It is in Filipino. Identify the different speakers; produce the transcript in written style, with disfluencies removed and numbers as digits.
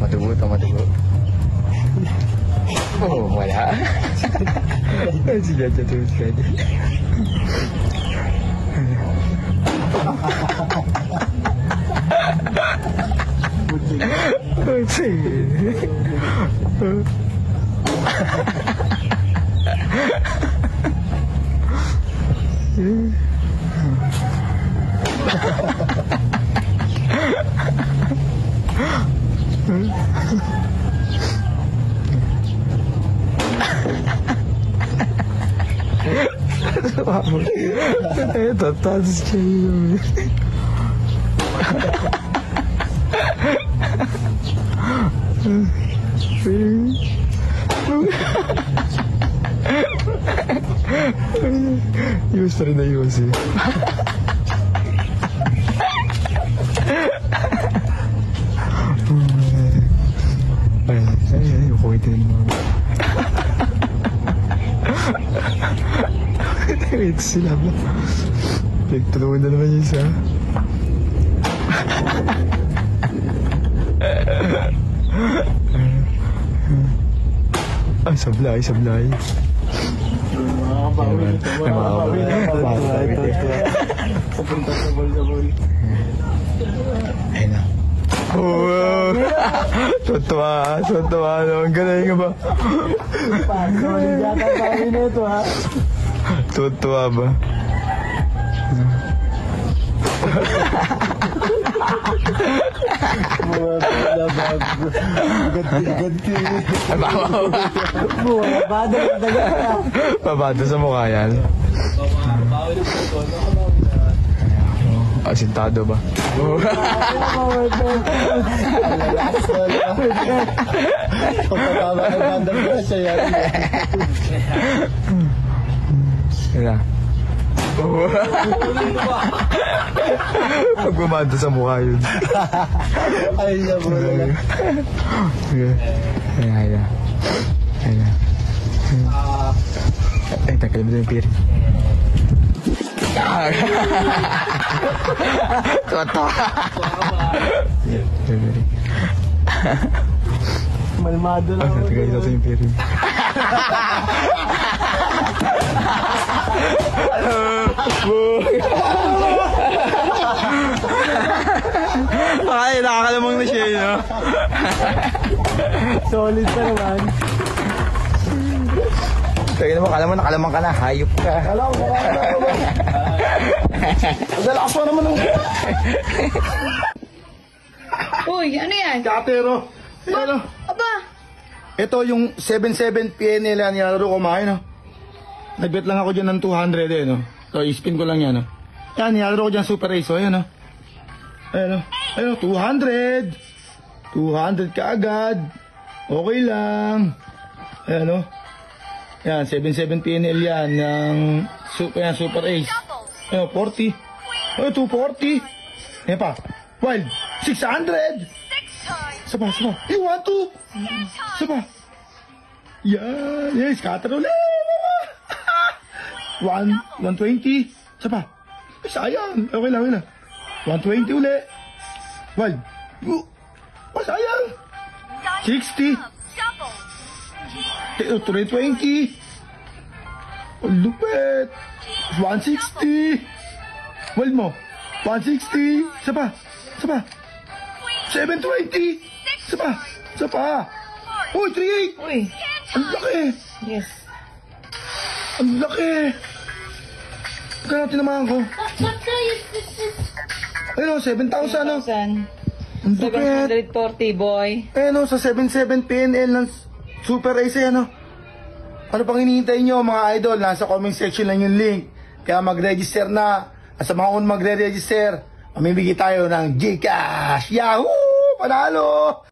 Speaker 1: Matubo to, matubo. Oh, wala. Si Jaja tuwid ka dyan. Это танцы. Yung story na yun siya. Ay, kuwait din mo. Wait sila ba? Nagtulungan na naman yung isa. Ay, sablay, sablay. Ay, makabawi na. Papunta sa bol. Ayun na. Oh, tuwa. Ang galing nga ba?
Speaker 2: Solid yata bawi na ito, ha?
Speaker 1: Tuwa ba?
Speaker 2: Ganti.
Speaker 1: Pabado sa mukha yan. Asintado ba? Kaya pag bumado sa mukha yun.
Speaker 2: Ay, nabula na.
Speaker 1: Kaya. Ay, tanggalin mo yung piri. Toto.
Speaker 2: Malmado na.
Speaker 1: Tanggalin natin yung piri. Ay, nakakalamang na siya yun, no?
Speaker 2: Solid pa naman.
Speaker 1: Kaya naman, kala mo nakalamang ka na, hayop ka.
Speaker 2: Alam ko. Dalakas mo naman ng...
Speaker 3: Uy, ano yan?
Speaker 2: Katero. Ano?
Speaker 3: Aba,
Speaker 2: Ito yung 7-7 PNL yan, nilalaro ko mahin, no? Nagbet lang ako dyan ng 200, eh, no? So, i-spin ko lang yan, no? Yan, nilalaro ko dyan Super Ace, so, ayan, no? Ayan, no? Ayan, 200! 200 ka agad. Okay lang. Ayan, no? Yan, 7-7 PNL yan, ng Super Ace. Ayan, 40. Ayan, 240. Ayan pa. Wild, 600! Sapa. You want to? Sapa. Yan. Yes, scatter ulit. 120. Sapa. Ay, sayang. Okay lang. 120 ulit. Wild. Oh, sayang. 60. 320. Oh, lupit. 160. Wild mo. 160. Sapa. 720. Sapa. Uy, 38.
Speaker 3: uy.
Speaker 2: Ang laki.
Speaker 3: Yes.
Speaker 2: Ang laki. Kaya tinamaan ko. Ayun, 7,000, no?
Speaker 3: 1,000.
Speaker 2: Ang lupit.
Speaker 3: 740, boy.
Speaker 2: Ayun, sa 77 PNL ng Super Ace, ano? Ano pang hinihintay nyo, mga idol? Nasa comment section lang yung link. Kaya mag-register na. At sa mga kung magre-register, mamimigay tayo ng GCash. Yahoo! Panalo!